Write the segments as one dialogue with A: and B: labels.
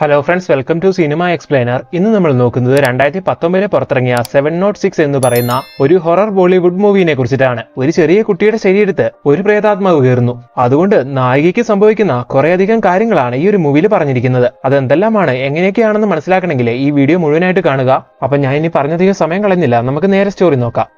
A: Hello friends, welcome to cinema explainer. ഇന്ന് നമ്മൾ നോക്കുന്നത് 2019 പുറത്തിറങ്ങിയ 706 എന്ന് പറയുന്ന ഒരു ഹൊറർ ബോളിവുഡ് മൂവിനെ കുറിച്ചിട്ടാണ്. ഒരു ചെറിയ കുട്ടിയുടെ ശരീരത്ത് ഒരു പ്രേതാത്മാവ് കയറുന്നു. അതുകൊണ്ട് നായികയ്ക്ക് സംഭവിക്കുന്ന കുറേയധികം കാര്യങ്ങളാണ് ഈ ഒരു മൂവിയിൽ പറഞ്ഞിരിക്കുന്നത്. അതെന്തെല്ലാമാണ്, എങ്ങനെയൊക്കെയാണെന്ന് മനസ്സിലാക്കണമെങ്കിൽ ഈ വീഡിയോ മുഴുവനായിട്ട് കാണുക. അപ്പൊ ഞാൻ ഇനി പറഞ്ഞധികം സമയം കളഞ്ഞില്ല, നമുക്ക് നേരെ സ്റ്റോറി നോക്കാം.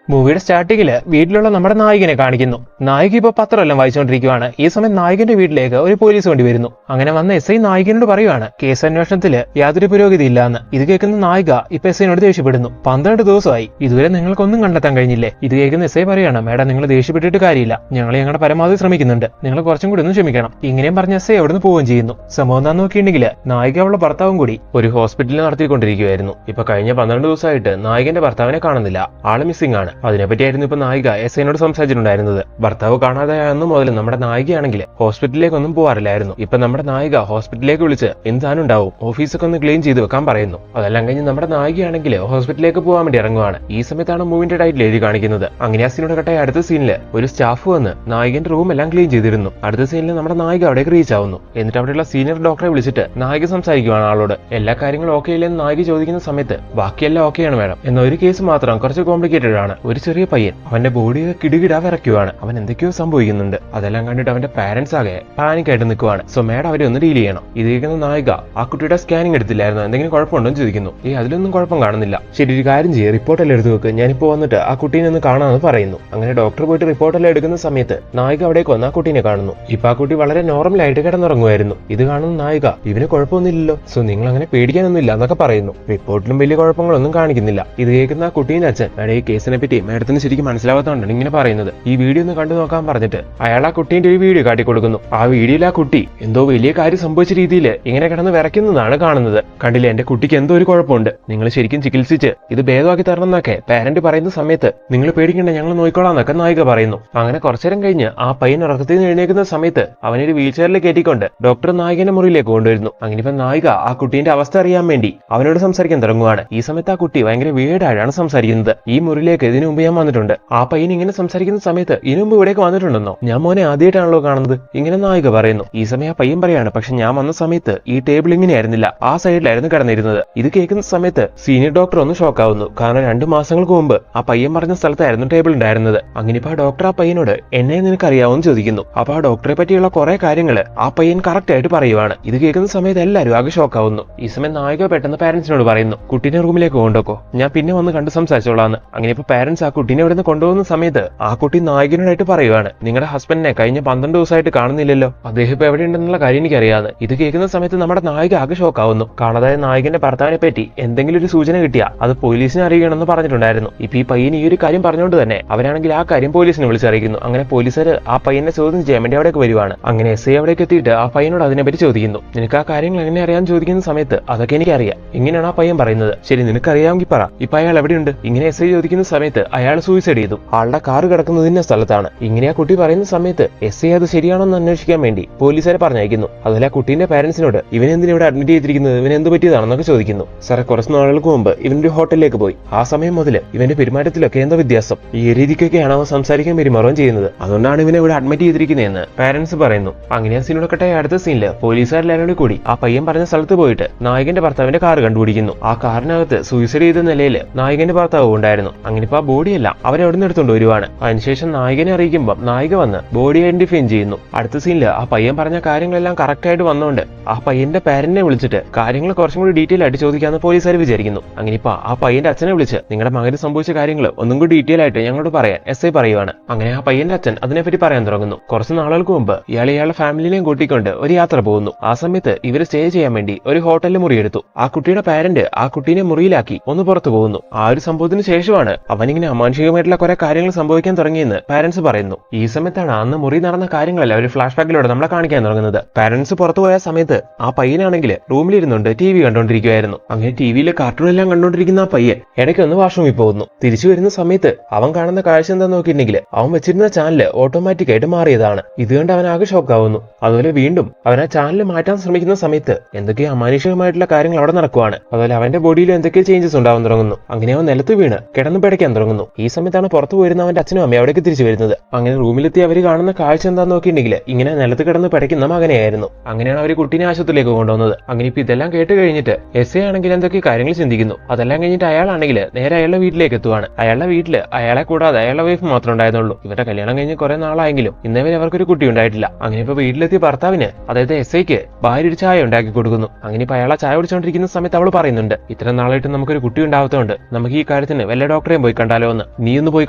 A: മൂവിയുടെ സ്റ്റാർട്ടിങ്ങില് വീട്ടിലുള്ള നമ്മുടെ നായികനെ കാണിക്കുന്നു. നായിക ഇപ്പൊ പത്രമെല്ലാം വായിച്ചുകൊണ്ടിരിക്കുകയാണ്. ഈ സമയം നായികന്റെ വീട്ടിലേക്ക് ഒരു പോലീസ് വണ്ടി വരുന്നു. അങ്ങനെ വന്ന എസ് ഐ നായികനോട് പറയുവാണ് കേസ് അന്വേഷണത്തില് യാതൊരു പുരോഗതി ഇല്ലാന്ന്. ഇത് കേൾക്കുന്ന നായിക ഇപ്പൊ എസ് ഐനോട് ദേഷ്യപ്പെടുന്നു. 12 ദിവസമായി, ഇതുവരെ നിങ്ങൾക്കൊന്നും കണ്ടെത്താൻ കഴിഞ്ഞില്ലേ? ഇത് കേൾക്കുന്ന എസ് ഐ പറയാണ്, മേഡം നിങ്ങൾ ദേഷ്യപ്പെട്ടിട്ട് കാര്യമില്ല, ഞങ്ങൾ ഞങ്ങളുടെ പരമാവധി ശ്രമിക്കുന്നുണ്ട്, നിങ്ങൾ കുറച്ചും കൂടി ഒന്ന് ക്ഷമിക്കണം. ഇങ്ങനെയും പറഞ്ഞ എസ് ഐ അവിടുന്ന് പോവുകയും ചെയ്യുന്നു. സംഭവം എന്താന്ന് നോക്കിയിട്ടുണ്ടെങ്കിൽ നായിക അവളുടെ ഭർത്താവും കൂടി ഒരു ഹോസ്പിറ്റലിൽ നടത്തിക്കൊണ്ടിരിക്കുകയായിരുന്നു. ഇപ്പൊ കഴിഞ്ഞ 12 ദിവസമായിട്ട് നായികന്റെ ഭർത്താവിനെ കാണുന്നില്ല, ആള് മിസ്സിംഗ് ആണ്. അതിനെപ്പറ്റിയായിരുന്നു ഇപ്പൊ നായിക എസ് ഐനോട് സംസാരിച്ചിട്ടുണ്ടായിരുന്നത്. ഭർത്താവ് കാണാതെയാണെന്ന് മുതൽ നമ്മുടെ നായികയാണെങ്കിൽ ഹോസ്പിറ്റലിലേക്കൊന്നും പോകാറില്ലായിരുന്നു. ഇപ്പൊ നമ്മുടെ നായിക ഹോസ്പിറ്റലിലേക്ക് വിളിച്ച് എന്താനും ഉണ്ടാവും, ഓഫീസൊക്കെ ഒന്ന് ക്ലീൻ ചെയ്ത് വെക്കാൻ പറയുന്നു. അതെല്ലാം കഴിഞ്ഞ് നമ്മുടെ നായികയാണെങ്കിൽ ഹോസ്പിറ്റലിലേക്ക് പോകാൻ വേണ്ടി ഇറങ്ങുവാണ്. ഈ സമയത്താണ് മൂവിന്റെ ടൈറ്റിൽ എഴുതി കാണിക്കുന്നത്. അങ്ങനെ ആ സീനോട് കട്ടായ അടുത്ത സീനില് ഒരു സ്റ്റാഫ് വന്ന് നായികന്റെ റൂം എല്ലാം ക്ലീൻ ചെയ്തിരുന്നു. അടുത്ത സീനിൽ നമ്മുടെ നായിക അവിടേക്ക് റീച്ച് ആവുന്നു. എന്നിട്ട് അവിടെയുള്ള സീനിയർ ഡോക്ടറെ വിളിച്ചിട്ട് നായിക സംസാരിക്കുവാണ് ആളോട്. എല്ലാ കാര്യങ്ങളും ഓക്കെ ഇല്ലെന്ന് നായിക ചോദിക്കുന്ന സമയത്ത് ബാക്കിയെല്ലാം ഓക്കെയാണ് മേഡം, എന്ന ഒരു കേസ് മാത്രം കുറച്ച് കോംപ്ലിക്കേറ്റഡ് ആണ്. ഒരു ചെറിയ പയ്യൻ അവന്റെ ബോഡിയൊക്കെ കിടുകിടാ വിറയ്ക്കുവാണ്. അവൻ എന്തൊക്കെയോ സംഭവിക്കുന്നുണ്ട്. അതെല്ലാം കണ്ടിട്ട് അവന്റെ പാരന്റ്സ് ആകെ പാനിക്കായിട്ട് നിൽക്കുവാണ്. സോ മേഡം അവരെ ഒന്ന് ഡീൽ ചെയ്യണം. ഇത് കേൾക്കുന്ന നായിക ആ കുട്ടിയുടെ സ്കാനിങ് എടുത്തില്ലായിരുന്നു, എന്തെങ്കിലും കുഴപ്പമുണ്ടോ എന്ന് ചോദിക്കുന്നു. അതിലൊന്നും കുഴപ്പം കാണുന്നില്ല. ശരി, ഒരു കാര്യം ചെയ്യും, റിപ്പോർട്ടെല്ലാം എടുത്ത് വെക്ക്, ഞാനിപ്പോ വന്നിട്ട് ആ കുട്ടീനെ ഒന്ന് കാണാമെന്ന് പറയുന്നു. അങ്ങനെ ഡോക്ടർ പോയിട്ട് റിപ്പോർട്ടെല്ലാം എടുക്കുന്ന സമയത്ത് നായിക അവിടേക്ക് വന്ന് ആ കുട്ടീനെ കാണുന്നു. ഇപ്പൊ ആ കുട്ടി വളരെ നോർമലായിട്ട് കിടന്നുറങ്ങുമായിരുന്നു. ഇത് കാണുന്ന നായിക ഇവന് കുഴപ്പമൊന്നുമില്ലല്ലോ, സോ നിങ്ങൾ അങ്ങനെ പേടിക്കാനൊന്നും ഇല്ല എന്നൊക്കെ പറയുന്നു. റിപ്പോർട്ടിലും വലിയ കുഴപ്പങ്ങളൊന്നും കാണിക്കുന്നില്ല. ഇത് കേൾക്കുന്ന ആ കുട്ടീന്റെ അച്ഛൻ മേഡം ഈ കേസിനെ പറ്റി മേഡത്തിന് ശരിക്കും മനസ്സിലാവാത്തതുകൊണ്ടാണ് ഇങ്ങനെ പറയുന്നത്, ഈ വീഡിയോ ഒന്ന് കണ്ടു നോക്കാൻ പറഞ്ഞിട്ട് അയാൾ ആ കുട്ടീന്റെ ഒരു വീഡിയോ കാട്ടിക്കൊടുക്കുന്നു. ആ വീഡിയോയിൽ ആ കുട്ടി എന്തോ വലിയ കാര്യം സംഭവിച്ച രീതിയിൽ ഇങ്ങനെ കിടന്ന് വിറയ്ക്കുന്നതാണ് കാണുന്നത്. കണ്ടില്ലേ, എന്റെ കുട്ടിക്ക് എന്തോ ഒരു കുഴപ്പമുണ്ട്, നിങ്ങൾ ശരിക്കും ചികിത്സിച്ച് ഇത് ഭേദമാക്കി തരണം എന്നൊക്കെ പാരന്റ് പറയുന്ന സമയത്ത് നിങ്ങൾ പേടിക്കണ്ട, ഞങ്ങൾ നോക്കിക്കോളാം എന്നൊക്കെ നായിക പറയുന്നു. അങ്ങനെ കുറച്ചേരം കഴിഞ്ഞ് ആ പയ്യൻ ഉറക്കത്തിൽ നിന്ന് എഴുന്നേക്കുന്ന സമയത്ത് അവനൊരു വീൽ ചെയറിൽ കയറ്റിക്കൊണ്ട് ഡോക്ടർ നായികന്റെ മുറിയിലേക്ക് കൊണ്ടുവരുന്നു. അങ്ങനെ ഇപ്പൊ നായിക ആ കുട്ടീന്റെ അവസ്ഥ അറിയാൻ വേണ്ടി അവനോട് സംസാരിക്കാൻ തുടങ്ങുവാണ്. ഈ സമയത്ത് ആ കുട്ടി ഭയങ്കര വീടായാണ് സംസാരിക്കുന്നത്. ഈ മുറിയിലേക്ക് ഇതിനു മുമ്പ് ഞാൻ വന്നിട്ടുണ്ട്, ആ പയ്യൻ ഇങ്ങനെ സംസാരിക്കുന്ന സമയത്ത് ഇതിനു മുമ്പ് ഇവിടേക്ക് വന്നിട്ടുണ്ടെന്നോ? ഞാൻ മോനെ ആദ്യമായിട്ടാണല്ലോ കാണുന്നത്, ഇങ്ങനെ നായിക പറയുന്നു. ഈ സമയം ആ പയ്യൻ പറയാണ്, പക്ഷെ ഞാൻ വന്ന സമയത്ത് ഈ ടേബിൾ ഇങ്ങനെയായിരുന്നില്ല, ആ സൈഡിലായിരുന്നു കിടന്നിരുന്നത്. ഇത് കേൾക്കുന്ന സമയത്ത് സീനിയർ ഡോക്ടർ ഒന്ന് ഷോക്കാവുന്നു. കാരണം 2 മാസങ്ങൾക്ക് മുമ്പ് ആ പയ്യൻ പറഞ്ഞ സ്ഥലത്തായിരുന്നു ടേബിൾ ഉണ്ടായിരുന്നത്. അങ്ങനെ ഇപ്പൊ ആ ഡോക്ടർ ആ പയ്യനോട് എന്നെ നിനക്ക് അറിയാവോന്ന് ചോദിക്കുന്നു. അപ്പൊ ആ ഡോക്ടറെ പറ്റിയുള്ള കുറെ കാര്യങ്ങൾ ആ പയ്യൻ കറക്റ്റ് ആയിട്ട് പറയുവാണ്. ഇത് കേൾക്കുന്ന സമയത്ത് എല്ലാവരും ആകെ ഷോക്കാവുന്നു. ഈ സമയം നായിക പെട്ടെന്ന് പാരന്റ്സിനോട് പറയുന്നു, കുട്ടീനെ റൂമിലേക്ക് കൊണ്ടുപോക്കോ, ഞാൻ പിന്നെ വന്ന് കണ്ട് സംസാരിച്ചോളാന്ന്. അങ്ങനെ ഇപ്പൊ പാരന്റ്സ് ആ കുട്ടീനെ ഇവിടെ നിന്ന് കൊണ്ടുപോകുന്ന സമയത്ത് ആ കുട്ടി നായികനോടായിട്ട് പറയുവാണ്, നിങ്ങളുടെ ഹസ്ബൻഡിനെ കഴിഞ്ഞ 12 ദിവസമായിട്ട് കാണുന്നില്ലല്ലോ, അദ്ദേഹം ഇപ്പൊ എവിടെയുണ്ടെന്നുള്ള കാര്യം എനിക്കറിയാന്ന്. ഇത് കേൾക്കുന്ന സമയത്ത് നമ്മുടെ നായിക ആകെ ഷോക്കാവുന്നു. കാണാതായ നായികന്റെ ഭർത്താവിനെ പറ്റി എന്തെങ്കിലും ഒരു സൂചന കിട്ടിയാ അത് പോലീസിനെ അറിയിക്കണമെന്ന് പറഞ്ഞിട്ടുണ്ടായിരുന്നു. ഇപ്പൊ ഈ പയ്യൻ ഈ ഒരു കാര്യം പറഞ്ഞുകൊണ്ട് തന്നെ അവരാണെങ്കിൽ ആ കാര്യം പോലീസിനെ വിളിച്ചറിയിക്കുന്നു. അങ്ങനെ പോലീസുകാർ ആ പയ്യനെ ചോദ്യം ചെയ്യാൻ വേണ്ടി അവിടേക്ക് വരുവാണ്. അങ്ങനെ എസ് ഐ അവിടേക്ക് എത്തിയിട്ട് ആ പയ്യനോട് അതിനെപ്പറ്റി ചോദിക്കുന്നു. നിനക്ക് ആ കാര്യങ്ങൾ എങ്ങനെ അറിയാൻ ചോദിക്കുന്ന സമയത്ത് അതൊക്കെ എനിക്കറിയാം, ഇങ്ങനെയാണ് ആ പയ്യൻ പറയുന്നത്. ശരി, നിനക്കറിയാമെങ്കിൽ പറ, ഇപ്പൊ അയാൾ എവിടെയുണ്ട്? ഇങ്ങനെ എസ് ഐ ചോദിക്കുന്ന സമയത്ത് അയാൾ സൂയിസൈഡ് ചെയ്തു, ആളുടെ കാർ കിടക്കുന്നതിന്റെ സ്ഥലത്താണ്. ഇങ്ങനെ ആ കുട്ടി പറയുന്ന സമയത്ത് എസ് ഐ അത് ശരിയാണോന്ന് അന്വേഷിക്കാൻ വേണ്ടി പോലീസുകാരെ പറഞ്ഞയക്കുന്നു. അതുപോലെ ആ കുട്ടീന്റെ പാരന്റ്സിനോട് ഇവനെന്തിനാ ഇവിടെ അഡ്മിറ്റ് ചെയ്തിരിക്കുന്നത്, ഇവന് എന്ത് പറ്റിയതാണെന്നൊക്കെ ചോദിക്കുന്നു. സാറെ, കുറച്ച് നാളുകൾക്ക് മുമ്പ് ഇവനൊരു ഹോട്ടലിലേക്ക് പോയി, ആ സമയം മുതൽ ഇവന്റെ പെരുമാറ്റത്തിലൊക്കെ എന്താ വ്യത്യാസം, ഈ രീതിക്കൊക്കെയാണ് അവൻ സംസാരിക്കാൻ പെരുമാറുകയും ചെയ്യുന്നത്, അതുകൊണ്ടാണ് ഇവനെ ഇവിടെ അഡ്മിറ്റ് ചെയ്തിരിക്കുന്നതെന്ന് പാരന്റ്സ് പറയുന്നു. അങ്ങനെ ആ സീനോടൊക്കെ അടുത്ത സീനില് പോലീസുകാരെല്ലാവരും കൂടി ആ പയ്യൻ പറഞ്ഞ സ്ഥലത്ത് പോയിട്ട് നായകന്റെ ഭർത്താവിന്റെ കാർ കണ്ടുപിടിക്കുന്നു. ആ കാറിനകത്ത് സൂയിസൈഡ് ചെയ്ത നിലയിൽ നായകന്റെ ഭർത്താവ് ഉണ്ടായിരുന്നു. അങ്ങനെ ഇപ്പൊ ആ ബോഡിയെല്ലാം അവരവിടെ നിന്ന് എടുത്തുകൊണ്ട് വരുവാണ്. അതിനുശേഷം നായകനെ അറിയിക്കുമ്പോൾ നായിക വന്ന് ബോഡി ഐഡന്റിഫൈ ചെയ്യുന്നു. അടുത്ത സീനില് ആ പയ്യൻ പറഞ്ഞ കാര്യങ്ങളെല്ലാം കറക്റ്റ് ആയിട്ട് വന്നുകൊണ്ട് ആ പയ്യന്റെ പാരന്റിനെ വിളിച്ചിട്ട് കാര്യങ്ങൾ കുറച്ചും കൂടി ഡീറ്റെയിൽ ആയിട്ട് ചോദിക്കാമെന്ന് പോലീസുകാർ വിചാരിക്കുന്നു. അങ്ങനെ ഇപ്പൊ ആ പയ്യന്റെ അച്ഛനെ വിളിച്ച് നിങ്ങളുടെ മകന് സംഭവിച്ച കാര്യങ്ങൾ ഒന്നും കൂടി ഡീറ്റെയിൽ ആയിട്ട് ഞങ്ങളോട് പറയാൻ എസ് ഐ പറയുവാണ്. അങ്ങനെ ആ പയ്യന്റെ അച്ഛൻ അതിനെപ്പറ്റി പറയാൻ തുടങ്ങുന്നു. കുറച്ച് നാളുകൾക്ക് മുമ്പ് ഇയാളുടെ ഫാമിലിനെയും കൂട്ടിക്കൊണ്ട് ഒരു യാത്ര പോകുന്നു. ആ സമയത്ത് ഇവര് സ്റ്റേ ചെയ്യാൻ വേണ്ടി ഒരു ഹോട്ടലിൽ മുറിയെടുത്തു. ആ കുട്ടിയുടെ പാരന്റ് ആ കുട്ടീനെ മുറിയിലാക്കി ഒന്ന് പുറത്തു പോകുന്നു. ആ ഒരു സംഭവത്തിന് ശേഷമാണ് അവനിങ്ങനെ അമാനുഷികമായിട്ടുള്ള കുറെ കാര്യങ്ങൾ സംഭവിക്കാൻ തുടങ്ങിയെന്ന് പാരന്റ്സ് പറയുന്നു. ഈ സമയത്താണ് അന്ന് മുറി നടന്ന കാര്യങ്ങളല്ല ഒരു ഫ്ലാഷ് ബാക്കിലൂടെ നമ്മളെ കാണിക്കാൻ തുടങ്ങുന്നത്. പാരന്റ്സ് പുറത്തു പോയ സമയത്ത് ആ പയ്യനാണെങ്കിൽ റൂമിലിരുന്നുണ്ട് TV കണ്ടോണ്ടിരിക്കുവായിരുന്നു. അങ്ങനെ ടിവിയിൽ കാർട്ടൂൺ എല്ലാം കണ്ടോണ്ടിരിക്കുന്ന ആ പയ്യൻ ഇടയ്ക്ക് ഒന്ന് വാഷ്റൂമിൽ പോകുന്നു. തിരിച്ചു വരുന്ന സമയത്ത് അവൻ കാണുന്ന കാഴ്ച എന്താന്ന് നോക്കിയിട്ടുണ്ടെങ്കിൽ അവൻ വെച്ചിരുന്ന ചാനൽ ഓട്ടോമാറ്റിക് ആയിട്ട് മാറിയതാണ്. ഇത് കണ്ട് അവൻ ആകെ ഷോക്കാവുന്നു. അതുപോലെ വീണ്ടും അവൻ ആ ചാനൽ മാറ്റാൻ ശ്രമിക്കുന്ന സമയത്ത് എന്തൊക്കെയോ അമാനുഷികമായിട്ടുള്ള കാര്യങ്ങൾ അവിടെ നടക്കുവാണ്. അതുപോലെ അവന്റെ ബോഡിയിൽ എന്തൊക്കെയോ ചേഞ്ചസ് ഉണ്ടാവാൻ തുടങ്ങുന്നു. അങ്ങനെ അവൻ നിലത്ത് വീണ് കിടന്ന് പിടയ്ക്കാൻ തുടങ്ങുന്നു. തുടങ്ങുന്നു. ഈ സമയത്താണ് പുറത്തു പോയിരുന്ന അവന്റെ അച്ഛനും അമ്മയും അവിടേക്ക് തിരിച്ചു വരുന്നത്. അങ്ങനെ റൂമിലെത്തി അവർ കാണുന്ന കാഴ്ച എന്താന്ന് നോക്കിയിട്ടുണ്ടെങ്കിൽ ഇങ്ങനെ നിലത്ത് കിടന്ന് പിടയ്ക്കുന്ന മകനെയായിരുന്നു. അങ്ങനെയാണ് അവർ കുട്ടീനെ ആശുപത്രിയിലേക്ക് കൊണ്ടുവന്നത്. അങ്ങനെ ഇപ്പൊ ഇതെല്ലാം കേട്ട് കഴിഞ്ഞിട്ട് എസ് ആണെങ്കിൽ എന്തൊക്കെ കാര്യങ്ങൾ ചിന്തിക്കുന്നു. അതെല്ലാം കഴിഞ്ഞിട്ട് അയാളാണെങ്കിൽ നേരെ അയാളുടെ വീട്ടിലേക്ക് എത്തുവാണ്. അയാളുടെ വീട്ടില് അയാളെ കൂടാതെ അയാളുടെ വൈഫ് മാത്രമേ ഉണ്ടായിരുന്നുള്ളൂ. ഇവരുടെ കല്യാണം കഴിഞ്ഞ് കുറെ നാളായെങ്കിലും ഇന്നേവരെ അവർക്കൊരു കുട്ടി ഉണ്ടായിട്ടില്ല. അങ്ങനെ ഇപ്പൊ വീട്ടിലെത്തിയ ഭർത്താവിന് അതായത് എസ് ഐക്ക് ഭാര്യ ഒരു ചായ ഉണ്ടാക്കി കൊടുക്കുന്നു. അങ്ങനെ ഇപ്പൊ അയാളെ ചായ കുടിച്ചുകൊണ്ടിരിക്കുന്ന സമയത്ത് അവൾ പറയുന്നുണ്ട്, ഇത്ര നാളായിട്ട് നമുക്കൊരു കുട്ടി ഉണ്ടാവാത്തതുകൊണ്ട് നമുക്ക് ഈ കാര്യത്തിന് വല്ല ഡോക്ടറെയും പോയി കണ്ടാലോ എന്ന്. നീ ഒന്ന് പോയി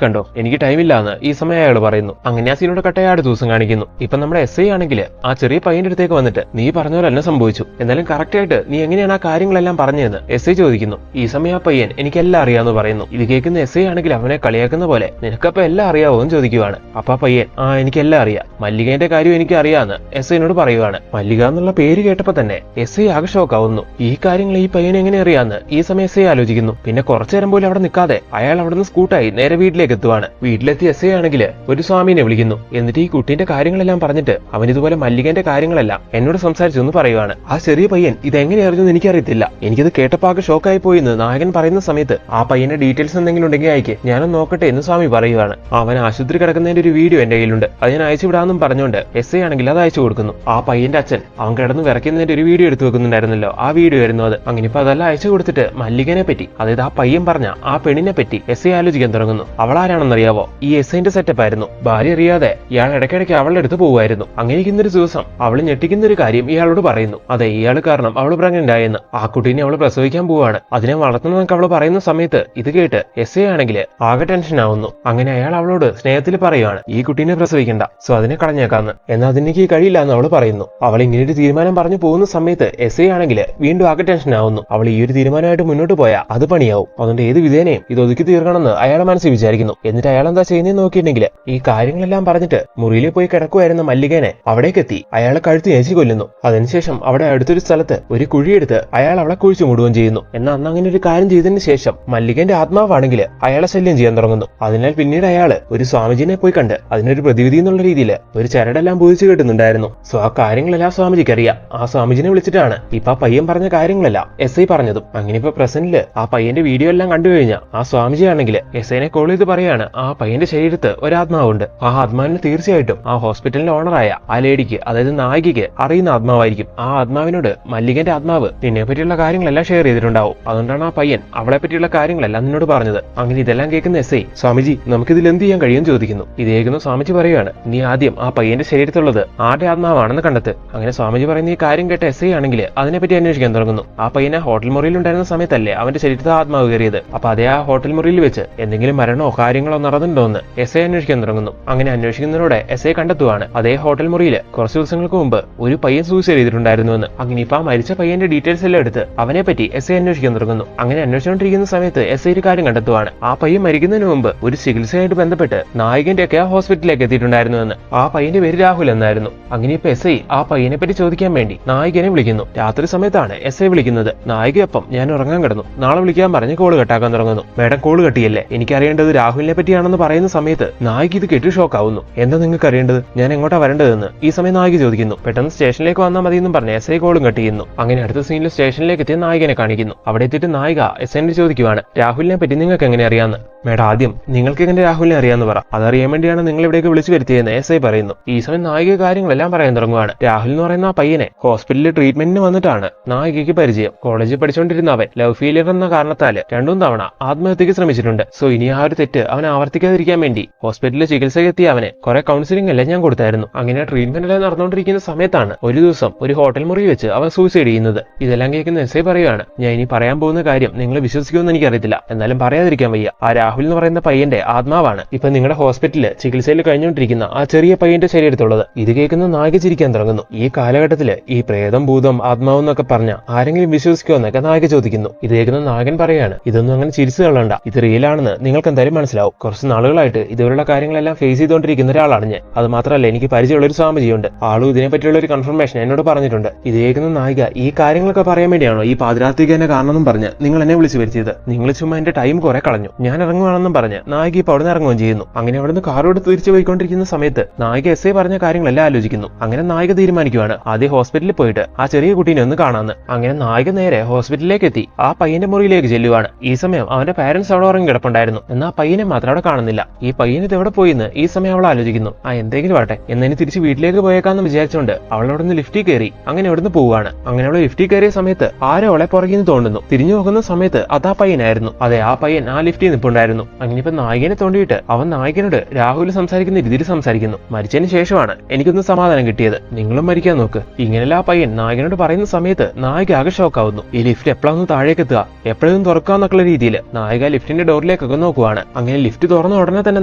A: കണ്ടോ, എനിക്ക് ടൈമില്ല എന്ന് ഈ സമയം അയാൾ പറയുന്നു. അങ്ങനെ ആ സീനോട് കട്ടയാട് ദിവസം കാണിക്കുന്നു. ഇപ്പൊ നമ്മുടെ എസ് ഐ ആണെങ്കിൽ ആ ചെറിയ പയ്യന്റെ അടുത്തേക്ക് വന്നിട്ട് നീ പറഞ്ഞ പോലെ എന്നെ സംഭവിച്ചു, എന്നാലും കറക്റ്റ് ആയിട്ട് നീ എങ്ങനെയാണ് ആ കാര്യങ്ങളെല്ലാം പറഞ്ഞതെന്ന് എസ് ഐ ചോദിക്കുന്നു. ഈ സമയം ആ പയ്യൻ എനിക്കെല്ലാം അറിയാമെന്ന് പറയുന്നു. ഇത് കേൾക്കുന്ന എസ് ഐ ആണെങ്കിൽ അവനെ കളിയാക്കുന്ന പോലെ നിനക്കപ്പോ എല്ലാം അറിയാവോ എന്ന് ചോദിക്കുവാണ്. അപ്പൊ ആ പയ്യൻ എനിക്കെല്ലാം അറിയാം, മല്ലികേന്റെ കാര്യം എനിക്ക് അറിയാമെന്ന് എസ് ഐനോട് പറയുവാണ്. മല്ലിക എന്നുള്ള പേര് കേട്ടപ്പോ തന്നെ എസ് ഐ ആകെ ഷോക്കാവുന്നു. ഈ കാര്യങ്ങൾ ഈ പയ്യൻ എങ്ങനെ അറിയാമെന്ന് ഈ സമയം എസ് ഐ ആലോചിക്കുന്നു. പിന്നെ കുറച്ചു നേരം പോലും അവിടെ നിൽക്കാതെ അയാൾ അവിടെ നിന്ന് സ്കൂട്ടായി നേരെ വീട്ടിലേക്ക് എത്തുവാണ്. വീട്ടിലെത്തി എസ് ഐ ആണെങ്കിൽ ഒരു സ്വാമിനെ വിളിക്കുന്നു. എന്നിട്ട് ഈ കുട്ടീന്റെ കാര്യങ്ങളെല്ലാം പറഞ്ഞിട്ട് അവൻ ഇതുപോലെ മല്ലികേന്റെ കാര്യങ്ങളെല്ലാം എന്നോട് സംസാരിച്ചു എന്ന് പറയുവാണ്. ആ ചെറിയ പയ്യൻ ഇതെങ്ങനെ അറിഞ്ഞെന്ന് എനിക്കറിയത്തില്ല, എനിക്കത് കേട്ടപ്പോ ആകെ ഷോക്കായി പോയി എന്ന് നായകൻ പറയുന്ന സമയത്ത് ആ പയ്യന്റെ ഡീറ്റെയിൽസ് എന്തെങ്കിലും ഉണ്ടെങ്കിൽ അയക്ക്, ഞാനൊന്ന് നോക്കട്ടെ എന്ന് സ്വാമി പറയുവാണ്. അവൻ ആശുപത്രി കിടക്കുന്നതിന്റെ ഒരു വീഡിയോ എന്റെ കയ്യിലുണ്ട്, അത് ഞാൻ അയച്ചു വിടാമെന്നും പറഞ്ഞുകൊണ്ട് എസ് ഐ ആണെങ്കിൽ അത് അയച്ചു കൊടുക്കുന്നു. ആ പയ്യന്റെ അച്ഛൻ അവൻ കിടന്ന് വിറയ്ക്കുന്നതിന്റെ ഒരു വീഡിയോ എടുത്തു വെക്കുന്നുണ്ടായിരുന്നല്ലോ, ആ വീഡിയോ ആയിരുന്നു അത്. അങ്ങനെ ഇപ്പൊ അതെല്ലാം അയച്ചു കൊടുത്തിട്ട് മല്ലികനെ പറ്റി അതായത് ആ പയ്യൻ പറഞ്ഞ ആ പെണ്ണിനെ പറ്റി എസ് ഐ ആലോചിക്കാൻ തുടങ്ങുന്നു. അവൾ ആരാണെന്നറിയാവോ? ഈ എസ് ഐന്റെ സെറ്റപ്പ് ആയിരുന്നു. ഭാര്യ അറിയാതെ ഇയാൾ ഇടയ്ക്കിടയ്ക്ക് അവളുടെ അടുത്ത് പോകുമായിരുന്നു. അങ്ങനെ ഇരിക്കുന്നൊരു ദിവസം അവൾ ഞെട്ടിക്കുന്ന ഒരു കാര്യം ഇയാളോട് പറയുന്നു. അതെ, ഇയാൾ കാരണം അവൾ പ്രഗ്നന്റ് ആയെന്ന്. ആ കുട്ടീനെ അവൾ പ്രസവിക്കാൻ പോവാണ്, അതിനെ വളർത്തുന്നതൊക്കെ അവൾ പറയുന്ന സമയത്ത് ഇത് കേട്ട് എസ് ഐ ആണെങ്കിൽ ആകെ ടെൻഷൻ ആവുന്നു. അങ്ങനെ അയാൾ അവളോട് സ്നേഹത്തിൽ പറയുവാണ്, ഈ കുട്ടീനെ പ്രസവിക്കണ്ട, സോ അതിനെ കളഞ്ഞേക്കാന്ന്. എന്നാൽ അതിനേക്ക് കഴിയില്ല എന്ന് അവൾ പറയുന്നു. അവൾ ഇങ്ങനെ ഒരു തീരുമാനം പറഞ്ഞു പോകുന്ന സമയത്ത് എസ് ഐ ആണെങ്കിൽ വീണ്ടും ആകെ ടെൻഷൻ ആവുന്നു. അവൾ ഈ ഒരു തീരുമാനമായിട്ട് മുന്നോട്ട് പോയാൽ അത് പണിയാവും, അതുകൊണ്ട് ഏത് വിധേനയും ഇത് ഒതുക്കി തീർക്കണമെന്ന് അയാളെ മനസ്സിൽ വിചാരിക്കുന്നു. എന്നിട്ട് അയാൾ എന്താ ചെയ്യുന്നതെന്ന് നോക്കിയിട്ടുണ്ടെങ്കിൽ ഈ കാര്യങ്ങളെല്ലാം പറഞ്ഞിട്ട് മുറിയിൽ പോയി കിടക്കുമായിരുന്ന മല്ലികനെ അവിടേക്ക് എത്തി അയാളെ കഴുത്ത് ഞെരിച്ചു കൊല്ലുന്നു. അതിനുശേഷം അവിടെ അടുത്തൊരു സ്ഥലത്ത് ഒരു കുഴിയെടുത്ത് അയാൾ അവളെ കുഴിച്ചു മൂടുകയും ചെയ്യുന്നു. എന്നാൽ അന്ന് അങ്ങനെ ഒരു കാര്യം ചെയ്തതിന് ശേഷം മല്ലികന്റെ ആത്മാവാണെങ്കിൽ അയാളെ ശല്യം ചെയ്യാൻ തുടങ്ങുന്നു. അതിനാൽ പിന്നീട് അയാള് ഒരു സ്വാമിജിനെ പോയി കണ്ട് അതിനൊരു പ്രതിവിധി എന്നുള്ള രീതിയിൽ ഒരു ചരടെല്ലാം പൂജിച്ചു കിട്ടുന്നുണ്ടായിരുന്നു. സോ ആ കാര്യങ്ങളെല്ലാം സ്വാമിജിക്ക് അറിയാം. ആ സ്വാമിജിനെ വിളിച്ചിട്ടാണ് ഇപ്പൊ ആ പയ്യൻ പറഞ്ഞ കാര്യങ്ങളെല്ലാം എസ് ഐ പറഞ്ഞതും. അങ്ങനെ ഇപ്പൊ പ്രസന്റില് ആ പയ്യന്റെ വീഡിയോ എല്ലാം കണ്ടു കഴിഞ്ഞാൽ ആ സ്വാമിജി ആണെങ്കിൽ എസ് ഐനെ കോൾ ചെയ്ത് പറയാണ്, ആ പയ്യന്റെ ശരീരത്ത് ഒരു ആത്മാവുണ്ട്. ആ ആത്മാവിന് തീർച്ചയായിട്ടും ആ ഹോസ്പിറ്റലിന്റെ ഓണറായ ആ ലേഡിക്ക് അതായത് നായികയ്ക്ക് അറിയുന്ന ആത്മാവായിരിക്കും. ആ ആത്മാവിനോട് മല്ലികന്റെ ആത്മാവ് നിന്നെ പറ്റിയുള്ള കാര്യങ്ങളെല്ലാം ഷെയർ ചെയ്തിട്ടുണ്ടാവും. അതുകൊണ്ടാണ് ആ പയ്യൻ അവളെ പറ്റിയുള്ള കാര്യങ്ങളെല്ലാം നിന്നോട് പറഞ്ഞത്. അങ്ങനെ ഇതെല്ലാം കേൾക്കുന്ന എസ് ഐ സ്വാമിജി നമുക്കിതിൽ എന്ത് ചെയ്യാൻ കഴിയും ചോദിക്കുന്നു. ഇതേക്കുന്നു സ്വാമിജി പറയുകയാണ്, നീ ആദ്യം ആ പയ്യന്റെ ശരീരത്തുള്ളത് ആരുടെ ആത്മാവാണെന്ന് കണ്ടെത്ത്. അങ്ങനെ സ്വാമിജി പറയുന്ന ഈ കാര്യം കേട്ട എസ് ഐ ആണെങ്കിൽ അതിനെപ്പറ്റി അന്വേഷിക്കാൻ തുടങ്ങുന്നു. ആ പയ്യനെ ഹോട്ടൽ മുറിയിൽ ഉണ്ടായിരുന്ന സമയത്തല്ലേ അവന്റെ ശരീരത്തിൽ ആത്മാവ് കയറിയത്. അപ്പൊ അതേ ആ ഹോട്ടൽ മുറിയിൽ വെച്ച് എന്തെങ്കിലും മരണോ കാര്യങ്ങളോ നടന്നിട്ടുണ്ടോ എന്ന് എസ് ഐ അന്വേഷിക്കാൻ തുടങ്ങുന്നു. അങ്ങനെ അന്വേഷിക്കുന്നതിലൂടെ എസ് ഐ കണ്ടെത്തുവാണ് അതേ ഹോട്ടൽ മുറിയിൽ കുറച്ച് ദിവസങ്ങൾക്ക് മുമ്പ് ഒരു പയ്യൻ സൂസൈഡ് ചെയ്തിട്ടുണ്ടായിരുന്നുവെന്ന്. അങ്ങനെ ഇപ്പൊ ആ മരിച്ച പയ്യന്റെ ഡീറ്റെയിൽസ് എല്ലാം എടുത്ത് അവനെ പറ്റി എസ് ഐ അന്വേഷിക്കാൻ തുടങ്ങുന്നു. അങ്ങനെ അന്വേഷിച്ചുകൊണ്ടിരിക്കുന്ന സമയത്ത് എസ് ഐ ഒരു കാര്യം കണ്ടെത്തുവാണ്. ആ പയ്യൻ മരിക്കുന്നതിന് മുമ്പ് ഒരു ചികിത്സയായിട്ട് ബന്ധപ്പെട്ട് നായകന്റെ ഒക്കെ ആ ഹോസ്പിറ്റലിലേക്ക് എത്തിയിട്ടുണ്ടായിരുന്നുവെന്ന്. ആ പയ്യന്റെ പേര് രാഹുൽ എന്നായിരുന്നു. അങ്ങനെ ഇപ്പൊ എസ് ഐ ആ പയ്യനെ പറ്റി ചോദിക്കാൻ വേണ്ടി നായികനെ വിളിക്കുന്നു. രാത്രി സമയത്താണ് എസ് ഐ വിളിക്കുന്നത്. നായികയൊപ്പം ഞാൻ ഉറങ്ങാൻ കിടന്നു, നാളെ വിളിക്കാൻ പറഞ്ഞ് കോള് കട്ടാക്കാൻ തുടങ്ങുന്നു. മേഡം കോള് കട്ടിയല്ലേ, എനിക്കറിയേണ്ടത് രാഹുലിനെ പറ്റിയാണെന്ന് പറയുന്ന സമയത്ത് നായിക ഇത് കേട്ട് ഷോക്ക് ആവുന്നു. എന്താ നിങ്ങൾക്ക് അറിയേണ്ടത്, ഞാൻ എങ്ങോട്ടാ വരേണ്ടതെന്ന് ഈ സമയം നായിക ചോദിക്കുന്നു. പെട്ടെന്ന് സ്റ്റേഷനിലേക്ക് വന്നാൽ മതി എന്നും പറഞ്ഞ് എസ് ഐ കോളും കട്ട് ചെയ്യുന്നു. അങ്ങനെ അടുത്ത സീനിൽ സ്റ്റേഷനിലേക്ക് എത്തിയ നായികനെ കാണിക്കുന്നു. അവിടെ എത്തിയിട്ട് നായിക എസ് ഐനോട് ചോദിക്കുവാണ്, രാഹുലിനെ പറ്റി നിങ്ങൾക്ക് എങ്ങനെ അറിയാമെന്ന്. മേഡം ആദ്യം നിങ്ങൾക്ക് എങ്ങനെ രാഹുലിനെ അറിയാമെന്ന് പറ, അതറിയാൻ വേണ്ടിയാണ് നിങ്ങൾ ഇവിടേക്ക് വിളിച്ചു വരുത്തിയെന്ന് എസ് ഐ പറയുന്നു. ഈ സമയം നായിക കാര്യങ്ങളെല്ലാം പറയാൻ തുടങ്ങുവാണ്. രാഹുൽ എന്ന് പറയുന്ന ആ പയ്യനെ ഹോസ്പിറ്റലിൽ ട്രീറ്റ്മെന്റിന് വന്നിട്ടാണ് നായികയ്ക്ക് പരിചയം. കോളേജിൽ പഠിച്ചുകൊണ്ടിരുന്ന അവൻ ലവ് ഫെയിലിയർ എന്ന കാരണത്താൽ 2 തവണ ആത്മഹത്യക്ക് ശ്രമിച്ചിട്ടുണ്ട്. സോ ഇനി ആ ഒരു തെറ്റ് അവൻ ആവർത്തിക്കാതിരിക്കാൻ വേണ്ടി ഹോസ്പിറ്റലിൽ ചികിത്സയ്ക്ക് എത്തിയ അവനെ കുറെ കൗൺസിലിംഗ് എല്ലാം ഞാൻ കൊടുത്തായിരുന്നു. അങ്ങനെ ട്രീറ്റ്മെന്റ് എല്ലാം നടന്നുകൊണ്ടിരിക്കുന്ന സമയത്താണ് ഒരു ദിവസം ഒരു ഹോട്ടൽ മുറി വെച്ച് അവൻ സൂസൈഡ് ചെയ്യുന്നത്. ഇതെല്ലാം കേൾക്കുന്ന എസ് ഐ പറയുകയാണ്, ഞാൻ ഇനി പറയാൻ പോകുന്ന കാര്യം നിങ്ങൾ വിശ്വസിക്കുമെന്ന് എനിക്കറിയത്തില്ല, എന്നാലും പറയാതിരിക്കാൻ വയ്യ. ആ രാഹുൽ എന്ന് പറയുന്ന പയ്യന്റെ ആത്മാവാണ് ഇപ്പൊ നിങ്ങളുടെ ഹോസ്പിറ്റലിൽ ചികിത്സയിൽ കഴിഞ്ഞുകൊണ്ടിരിക്കുന്ന ആ ചെറിയ പയ്യന്റെ ശരീരത്തുള്ളത്. ഇത് കേൾക്കുന്ന നായിക ചിരിക്കാൻ തുടങ്ങുന്നു. ഈ കാലഘട്ടത്തില് ഈ പ്രേതം ഭൂതം ആത്മാവ് എന്നൊക്കെ പറഞ്ഞ ആരെങ്കിലും വിശ്വസിക്കുമോ എന്നൊക്കെ നായിക ചോദിക്കുന്നു. ഇത് കേൾക്കുന്ന നായകൻ പറയാണ്, ഇതൊന്നും അങ്ങനെ ചിരിച്ചു കളയണ്ട, ഇത് റിയലാണെന്ന് നിങ്ങൾക്ക് എന്തായാലും മനസ്സിലാവും. കുറച്ച് നാളുകളായിട്ട് ഇതുപോലുള്ള കാര്യങ്ങളെല്ലാം ഫേസ് ചെയ്തുകൊണ്ടിരിക്കുന്ന ഒരാളാണ് ഞാൻ. അത് മാത്രമല്ല എനിക്ക് പരിചയമുള്ള ഒരു സ്വാമിജിയുണ്ട്, ആളും ഇതിനെ പറ്റിയുള്ള ഒരു കൺഫർമേഷൻ എന്നോട് പറഞ്ഞിട്ടുണ്ട്. ഇത് കേൾക്കുന്ന നായിക ഈ കാര്യങ്ങളൊക്കെ പറയാൻ വേണ്ടിയാണോ ഈ പാതിരാത്രിക്ക് എന്നെ കാണണമെന്നും പറഞ്ഞ് നിങ്ങൾ എന്നെ വിളിച്ചു വരുത്തിയത്? നിങ്ങൾ ചുമ്മാ എന്റെ ടൈം കുറെ കളഞ്ഞു, ഞാൻ ഇറങ്ങുവാണെന്നും പറഞ്ഞ് നായിക ഇപ്പൊ അവിടെ നിന്ന് ഇറങ്ങുകയും ചെയ്യുന്നു. അങ്ങനെ അവിടുന്ന് കാറോട് തിരിച്ചു പോയിക്കൊണ്ടിരിക്കുന്ന സമയത്ത് നായിക എസ് ഐ പറഞ്ഞ കാര്യങ്ങളെല്ലാം ആലോചിക്കുന്നു. അങ്ങനെ നായിക തീരുമാനിക്കുവാണ് ആദ്യം ഹോസ്പിറ്റലിൽ പോയിട്ട് ആ ചെറിയ കുട്ടീനെ ഒന്ന് കാണാന്ന്. അങ്ങനെ നായിക നേരെ ഹോസ്പിറ്റലിലേക്ക് എത്തി ആ പയ്യന്റെ മുറിയിലേക്ക് ചെല്ലുവാണ്. ഈ സമയം അവന്റെ പാരന്റ്സ് അവിടെ ഉറങ്ങി കിടപ്പുണ്ട്. കിടപ്പുണ്ടായിരുന്നു. എന്നാൽ ആ പയ്യനെ മാത്രം അവിടെ കാണുന്നില്ല. ഈ പയ്യന് ഇത് എവിടെ പോയിന്ന് ഈ സമയം അവൾ ആലോചിക്കുന്നു. എന്തെങ്കിലും ആട്ടെ എന്നതിന് തിരിച്ച് വീട്ടിലേക്ക് പോയേക്കാന്ന് വിചാരിച്ചുകൊണ്ട് അവൾ അവിടെ നിന്ന് ലിഫ്റ്റിൽ കയറി അങ്ങനെ അവിടുന്ന് പോവുകയാണ്. അങ്ങനെ അവൾ ലിഫ്റ്റിൽ കയറിയ സമയത്ത് ആരോ അവളെ പുറകിന്ന് തോണ്ടുന്നു. തിരിഞ്ഞു നോക്കുന്ന സമയത്ത് അതാ പയ്യനായിരുന്നു. അതെ, ആ പയ്യൻ ആ ലിഫ്റ്റിൽ നിൽപ്പുണ്ടായിരുന്നു. അങ്ങനെ ഇപ്പൊ നായികനെ തോണ്ടിയിട്ട് അവൻ നായികനോട് രാഹുൽ സംസാരിക്കുന്ന രീതിയിൽ സംസാരിക്കുന്നു. മരിച്ചതിന് ശേഷമാണ് എനിക്കൊന്ന് സമാധാനം കിട്ടിയത്, നിങ്ങളും മരിക്കാൻ നോക്ക്. ഇങ്ങനെയല്ല ആ പയ്യൻ നായകനോട് പറയുന്ന സമയത്ത് നായിക ആകെ ഷോക്കാവുന്നു. ഈ ലിഫ്റ്റ് എപ്പോഴൊന്ന് താഴേക്ക് എത്തുക, എപ്പോഴും തുറക്കാന്നൊക്കെയുള്ള രീതിയിൽ നായിക ലിഫ്റ്റിന്റെ ഡോറിലേക്കൊക്കെ നോക്കുവാണ്. അങ്ങനെ ലിഫ്റ്റ് തുറന്ന ഉടനെ തന്നെ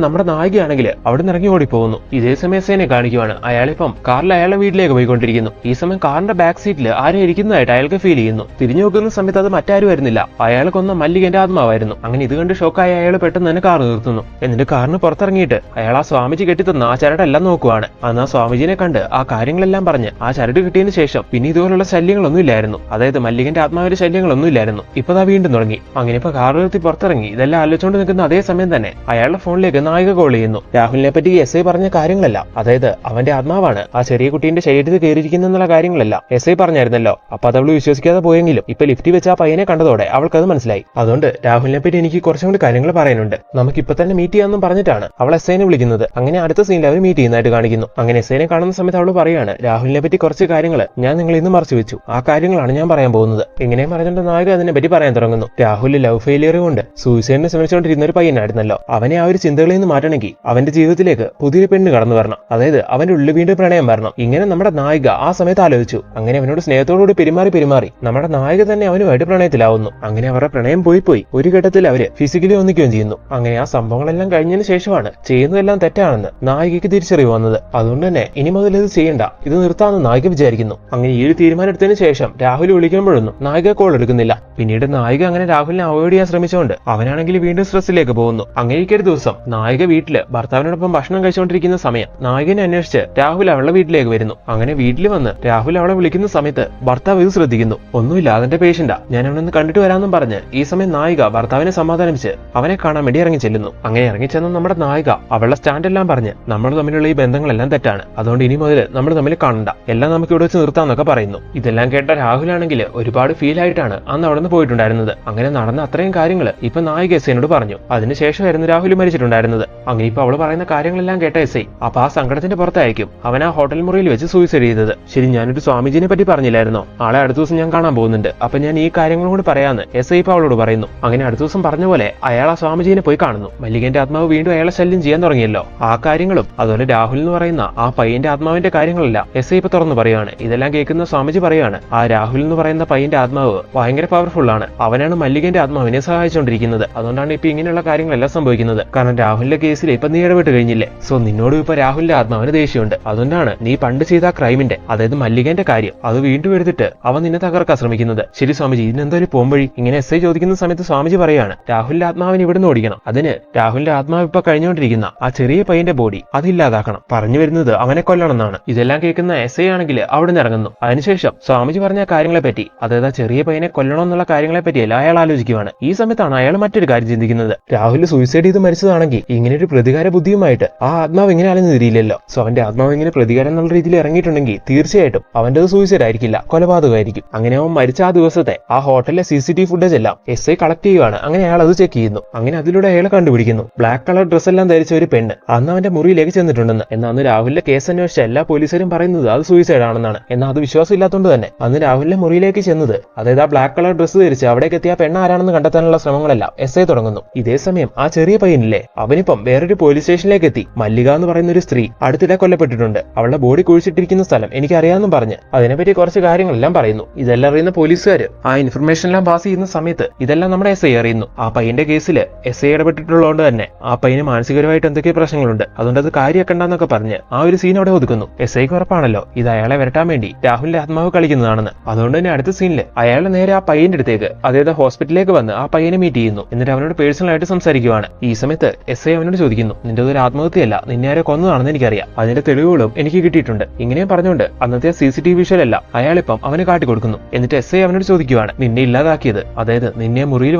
A: നമ്മുടെ നായികയാണെങ്കിൽ അവിടെ നിന്ന് ഇറങ്ങി ഓടിപ്പോകുന്നു. ഇതേ സമയം എസ്ഐനെ കാണിക്കുവാണ്. അയാളിപ്പം കാറിൽ അയാളുടെ വീട്ടിലേക്ക് പോയിക്കൊണ്ടിരിക്കുന്നു. ഈ സമയം കാറിന്റെ ബാക്ക് സീറ്റിൽ ആരും ഇരിക്കുന്നതായിട്ട് അയാൾക്ക് ഫീൽ ചെയ്യുന്നു. തിരിഞ്ഞു നോക്കുന്ന സമയത്ത് അത് മറ്റാരും വരുന്നില്ല, അയാൾ കൊന്ന മല്ലികന്റെ ആത്മാവായിരുന്നു. അങ്ങനെ ഇത് കണ്ട് ഷോക്കായ അയാൾ പെട്ടെന്ന് തന്നെ കാർ നിർത്തുന്നു. എന്നിട്ട് കാറിന് പുറത്തിറങ്ങിയിട്ട് അയാൾ ആ സ്വാമിജി കെട്ടിത്തന്ന ആ ചരടെല്ലാം നോക്കുവാണ്. അന്ന് ആ സ്വാമിജിനെ കണ്ട് ആ കാര്യങ്ങളെല്ലാം പറഞ്ഞ് ആ ചരട് കിട്ടിയതിനു ശേഷം പിന്നെ ഇതുപോലുള്ള ശല്യങ്ങളൊന്നും ഇല്ലായിരുന്നു. അതായത് മല്ലികന്റെ ആത്മാവിന്റെ ശല്യങ്ങളൊന്നും ഇല്ലായിരുന്നു. ഇപ്പതാ വീണ്ടും തുടങ്ങി. അങ്ങനെ ഇപ്പൊ കാർ നിർത്തി പുറത്തിറങ്ങി ഇതെല്ലാം ആലോചിച്ചുകൊണ്ട് നിൽക്കുന്ന അതേ സമയം തന്നെ അയാളുടെ ഫോണിലേക്ക് നായിക കോൾ ചെയ്യുന്നു. രാഹുലിനെ പറ്റി എസ് ഐ പറഞ്ഞ കാര്യങ്ങളെല്ലാം, അതായത് അവന്റെ ആത്മാവാണ് ആ ചെറിയ കുട്ടീന്റെ ശരീരത്തിൽ കയറിയിരിക്കുന്നുള്ള കാര്യങ്ങളെല്ലാം എസ് ഐ പറഞ്ഞായിരുന്നല്ലോ. അപ്പൊ അത് അവള് വിശ്വസിക്കാതെ പോയെങ്കിലും ഇപ്പൊ ലിഫ്റ്റ് വെച്ച് ആ പയ്യനെ കണ്ടതോടെ അവൾക്കത് മനസ്സിലായി. അതുകൊണ്ട് രാഹുലിനെ പറ്റി എനിക്ക് കുറച്ചും കൂടി കാര്യങ്ങൾ പറയാനുണ്ട്, നമുക്ക് ഇപ്പൊ തന്നെ മീറ്റ് ചെയ്യാമെന്നും പറഞ്ഞിട്ടാണ് അവൾ എസ് ഐനെ വിളിക്കുന്നത്. അങ്ങനെ അടുത്ത സീനിൽ അവർ മീറ്റ് ചെയ്യുന്നതായിട്ട് കാണിക്കുന്നു. അങ്ങനെ എസ് ഐനെ കാണുന്ന സമയത്ത് അവൾ പറയാണ്, രാഹുലിനെ പറ്റി കുറച്ച് കാര്യങ്ങൾ ഞാൻ നിങ്ങൾ ഇന്ന് മറച്ചു വെച്ചു, ആ കാര്യങ്ങളാണ് ഞാൻ പറയാൻ പോകുന്നത്. ഇങ്ങനെയും പറഞ്ഞിട്ട് നായക അതിനെ പറ്റി പറയാൻ തുടങ്ങുന്നു. രാഹുൽ ലവ് ഫെയിലിയർ കൊണ്ട് സൂയിസൈഡിന് ശ്രമിച്ചുകൊണ്ടിരുന്ന ഒരു പയ്യനായിരുന്നല്ലോ. അവനെ ആ ഒരു ചിന്തകളിൽ നിന്ന് മാറ്റണമെങ്കിൽ അവന്റെ ജീവിതത്തിലേക്ക് പുതിയൊരു പെണ്ണ് കടന്നു വരണം, അതായത് അവന്റെ ഉള്ളിൽ വീണ്ടും പ്രണയം വരണം. ഇങ്ങനെ നമ്മുടെ നായിക ആ സമയത്ത് ആലോചിച്ചു. അങ്ങനെ അവനോട് സ്നേഹത്തോടുകൂടി പെരുമാറി നമ്മുടെ നായിക തന്നെ അവനുമായിട്ട് പ്രണയത്തിലാവുന്നു. അങ്ങനെ അവരുടെ പ്രണയം പോയി ഒരു ഘട്ടത്തിൽ അവര് ഫിസിക്കലി ഒന്നിക്കുകയും ചെയ്യുന്നു. അങ്ങനെ ആ സംഭവങ്ങളെല്ലാം കഴിഞ്ഞതിന് ശേഷമാണ് ചെയ്യുന്നതെല്ലാം തെറ്റാണെന്ന് നായികയ്ക്ക് തിരിച്ചറിവ് വന്നത്. അതുകൊണ്ട് തന്നെ ഇനി മുതൽ ഇത് ചെയ്യണ്ട, ഇത് നിർത്താമെന്ന് നായിക വിചാരിക്കുന്നു. അങ്ങനെ ഈ ഒരു തീരുമാനം എടുത്തതിന് ശേഷം രാഹുൽ വിളിക്കുമ്പോഴൊന്നും നായിക കോൾ എടുക്കുന്നില്ല. പിന്നീട് നായിക അങ്ങനെ രാഹുലിനെ അവോയ്ഡ് ചെയ്യാൻ ശ്രമിച്ചുകൊണ്ട് അവനാണെങ്കിൽ വീണ്ടും സ്ട്രെസ്സിലേക്ക് പോകുന്നു. അങ്ങനെയൊരു ദിവസം നായിക വീട്ടില് ഭർത്താവിനോടൊപ്പം ഭക്ഷണം കഴിച്ചുകൊണ്ടിരിക്കുന്ന സമയം നായികനെ അന്വേഷിച്ച് രാഹുൽ അവളുടെ വീട്ടിലേക്ക് വരുന്നു. അങ്ങനെ വീട്ടിൽ വന്ന് രാഹുൽ അവളെ വിളിക്കുന്ന സമയത്ത് ഭർത്താവ് ഇത് ശ്രദ്ധിക്കുന്നു. ഒന്നുമില്ല, അതിന്റെ പേഷ്യന്റാ, ഞാൻ അവനൊന്ന് കണ്ടിട്ട് വരാമെന്നും പറഞ്ഞ് ഈ സമയം നായിക ഭർത്താവിനെ സമാധാനിപ്പിച്ച് അവനെ കാണാൻ വേണ്ടി ഇറങ്ങി ചെല്ലുന്നു. അങ്ങനെ ഇറങ്ങിച്ചെന്ന നമ്മുടെ നായിക അവളുടെ സ്റ്റാൻഡെല്ലാം പറഞ്ഞ് നമ്മൾ തമ്മിലുള്ള ഈ ബന്ധങ്ങളെല്ലാം തെറ്റാണ്, അതുകൊണ്ട് ഇനി മുതൽ നമ്മൾ തമ്മിൽ കാണണ്ട, എല്ലാം നമുക്ക് ഇവിടെ വെച്ച് നിർത്താന്നൊക്കെ പറയുന്നു. ഇതെല്ലാം കേട്ട രാഹുലാണെങ്കിൽ ഒരുപാട് ഫീൽ ആയിട്ടാണ് അന്ന് അവിടെ നിന്ന് പോയിട്ടുണ്ടായിരുന്നത്. അങ്ങനെ നടന്ന അത്രയും കാര്യങ്ങൾ ഇപ്പൊ നായിക എസ് ഐനോട് പറഞ്ഞു. അതിനുശേഷമായിരുന്നു രാഹുൽ മരിച്ചിട്ടുണ്ടായിരുന്നത്. അങ്ങനെ ഇപ്പൊ അവള് പറയുന്ന കാര്യങ്ങളെല്ലാം കേട്ട എസ് ഐ അപ്പൊ ആ സങ്കടത്തിന്റെ പുറത്തായിരിക്കും അവൻ ആ ഹോട്ടൽ മുറിയിൽ വെച്ച് സൂയിസൈഡ് ചെയ്തത്. ശരി, ഞാനൊരു സ്വാമിജിനെ പറ്റി പറഞ്ഞില്ലായിരുന്നോ, ആളെ അടുത്ത ദിവസം ഞാൻ കാണാൻ പോകുന്നുണ്ട്, അപ്പൊ ഞാൻ ഈ കാര്യങ്ങളും കൂടി പറയാന്ന് എസ് ഐ ഇപ്പൊ അവളോട് പറയുന്നു. അങ്ങനെ അടുത്ത ദിവസം പറഞ്ഞ പോലെ അയാൾ ആ സ്വാമിജിനെ പോയി കാണുന്നു. മല്ലികന്റെ ആത്മാവ് വീണ്ടും അയാളെ ശല്യം ചെയ്യാൻ തുടങ്ങിയല്ലോ. ആ കാര്യങ്ങളും അതുപോലെ രാഹുൽ എന്ന് പറയുന്ന ആ പയ്യന്റെ ആത്മാവിന്റെ കാര്യങ്ങളെല്ലാം എസ് ഐ ഇപ്പൊ തുറന്നു പറയുകയാണ്. ഇതെല്ലാം കേൾക്കുന്ന സ്വാമിജി പറയാണ്, ആ രാഹുൽ എന്ന് പറയുന്ന പയ്യന്റെ ആത്മാവ് ഭയങ്കര പവർഫുൾ ആണ്, അവനാണ് മല്ലികന്റെ ആത്മാവിനെ സഹായിച്ചുകൊണ്ടിരിക്കുന്നത്. അതുകൊണ്ടാണ് ഇപ്പൊ ഇങ്ങനെയുള്ള കാര്യങ്ങളെല്ലാം സംഭവിക്കുന്നത്. കാരണം രാഹുലിന്റെ കേസിൽ ഇപ്പൊ നീ ഇടപെട്ട് കഴിഞ്ഞില്ലേ, സോ നിന്നോടും ഇപ്പൊ രാഹുലിന്റെ ആത്മാവിന് ദേഷ്യമുണ്ട്. അതുകൊണ്ടാണ് നീ പണ്ട് ചെയ്ത ക്രൈമിന്റെ, അതായത് മല്ലികന്റെ കാര്യം അത് വീണ്ടും എടുത്തിട്ട് അവൻ നിന്നെ തകർക്കാൻ ശ്രമിക്കുന്നത്. ശരി സ്വാമിജി, ഇതിനെന്താ ഒരു പോംവഴി? ഇങ്ങനെ എസ് ഐ ചോദിക്കുന്ന സമയത്ത് സ്വാമിജി പറയാണ്, രാഹുലിന്റെ ആത്മാവിനെ ഇവിടുന്ന് ഓടിക്കണം, അതിന് രാഹുലിന്റെ ആത്മാവ് ഇപ്പൊ കഴിഞ്ഞുകൊണ്ടിരിക്കുന്ന ആ ചെറിയ പയ്യന്റെ ബോഡി അതില്ലാതാക്കണം, പറഞ്ഞു വരുന്നത് അവനെ കൊല്ലണം എന്നാണ്. ഇതെല്ലാം കേൾക്കുന്ന എസ് ഐ ആണെങ്കിൽ അവിടെ നിന്ന് ഇറങ്ങുന്നു. അതിനുശേഷം സ്വാമിജി പറഞ്ഞ കാര്യങ്ങളെ പറ്റി, അതായത് ആ ചെറിയ പയ്യനെ കൊല്ലണം എന്നുള്ള കാര്യങ്ങളെ പറ്റിയല്ല അയാൾ ആലോചിക്കുകയാണ്. ഈ സമയത്താണ് അയാൾ മറ്റൊരു കാര്യം ചിന്തിക്കുന്നത്. രാഹുൽ സൂയിസൈഡ് ചെയ്ത് മരിച്ചതാണെങ്കിൽ ഇങ്ങനെ ഒരു പ്രതികാര ബുദ്ധിയുമായിട്ട് ആ ആത്മാവ് എങ്ങനെ ആണെന്ന് തിരിയില്ലല്ലോ. സോ അവന്റെ ആത്മാവ് ഇങ്ങനെ പ്രതികാരം എന്നുള്ള രീതിയിൽ ഇറങ്ങിയിട്ടുണ്ടെങ്കിൽ തീർച്ചയായിട്ടും അവന്റെ സൂയിസൈഡ് ആയിരിക്കില്ല, കൊലപാതകമായിരിക്കും. അങ്ങനെ അവൻ മരിച്ച ആ ദിവസത്തെ ആ ഹോട്ടലിലെ CCTV ഫുട്ടേജ് എല്ലാം എസ് ഐ കളക്ട് ചെയ്യുവാണ്. അങ്ങനെ അയാൾ അത് ചെക്ക് ചെയ്യുന്നു. അങ്ങനെ അതിലൂടെ അയാളെ കണ്ടുപിടിക്കുന്നു. ബ്ലാക്ക് കളർ ഡ്രസ് എല്ലാം ധരിച്ച ഒരു പെണ്ണ് അന്ന് അവന്റെ മുറിയിലേക്ക് ചെന്നിട്ടുണ്ടെന്ന്. എന്നാൽ അന്ന് രാഹുലിന്റെ കേസ് അന്വേഷിച്ച എല്ലാ പോലീസുകാരും പറയുന്നത് അത് സൂയിസൈഡ് ആണെന്നാണ്. എന്നാൽ അത് വിശ്വാസം ഇല്ലാത്തതുകൊണ്ട് തന്നെ അന്ന് രാഹുലിന്റെ മുറിയിലേക്ക് ചെന്നത്, അതായത് ആ ബ്ലാക്ക് കളർ ഡ്രസ് ധരിച്ച് അവിടേക്ക് എത്തിയ പെണ്ണ് ആരാണെന്ന് കണ്ടെത്താനുള്ള ശ്രമങ്ങളെല്ലാം എസ് ഐ തുടങ്ങുന്നു. ഇതേ സമയം ആ ചെറിയ പയ്യനില്ലേ, അവനിപ്പം വേറൊരു പോലീസ് സ്റ്റേഷനിലേക്ക് എത്തി. മല്ലിക എന്ന് പറയുന്ന ഒരു സ്ത്രീ അടുത്തിടെ കൊല്ലപ്പെട്ടിട്ടുണ്ട്, അവളുടെ ബോഡി കുഴിച്ചിട്ടിരിക്കുന്ന സ്ഥലം എനിക്ക് അറിയാമെന്നും പറഞ്ഞ് അതിനെപ്പറ്റി കുറച്ച് കാര്യങ്ങളെല്ലാം പറയുന്നു. ഇതെല്ലാം അറിയുന്ന പോലീസുകാർ ആ ഇൻഫർമേഷൻ എല്ലാം പാസ് ചെയ്യുന്ന സമയത്ത് ഇതെല്ലാം നമ്മുടെ എസ് ഐ അറിയുന്നു. ആ പയ്യന്റെ കേസിൽ എസ് ഐ ഇടപെട്ടിട്ടുള്ളതുകൊണ്ട് തന്നെ ആ പയ്യന് മാനസികപരമായിട്ട് എന്തൊക്കെ പ്രശ്നങ്ങളുണ്ട്, അതുകൊണ്ട് അത് കാര്യമാക്കണ്ടെന്നൊക്കെ പറഞ്ഞ് ആ ഒരു സീൻ അവിടെ ഒതുക്കുന്നു. എസ് ഐക്ക് ഉറപ്പാണല്ലോ ഇത് അയാളെ വരട്ടാൻ വേണ്ടി രാഹുലിന്റെ ആത്മാവ് കളിക്കുന്നതാണെന്ന്. അതുകൊണ്ട് തന്നെ അടുത്ത സീനിൽ അയാളെ നേരെ ആ പയ്യന്റെ അടുത്തേക്ക്, അതായത് ഹോസ്പിറ്റലിലേക്ക് വന്ന് ആ പയ്യനെ മീറ്റ് ചെയ്യുന്നു. എന്നിട്ട് അവനോട് പേഴ്സണൽ ആയിട്ട് സംസാരിക്കുവാണ്. ഈ സമയത്ത് എസ് ഐ അവനോട് ചോദിക്കുന്നു, നിന്റെ ഒരു ആത്മഹത്യയല്ല, നിന്നെ ആരെ കൊന്നതാണെന്ന് എനിക്കറിയാം, അതിന്റെ തെളിവുകളും എനിക്ക് കിട്ടിയിട്ടുണ്ട്. ഇങ്ങനെയും പറഞ്ഞുകൊണ്ട് അന്നത്തെ CCTV വിഷ്വൽ എല്ലാം അയാളിപ്പം അവന് കാട്ടിക്കൊടുക്കുന്നു. എന്നിട്ട് എസ് ഐ അവനോട് ചോദിക്കുവാണ്, നിന്നെ ഇല്ലാതാക്കിയത്, അതായത് നിന്നെ മുറിയിൽ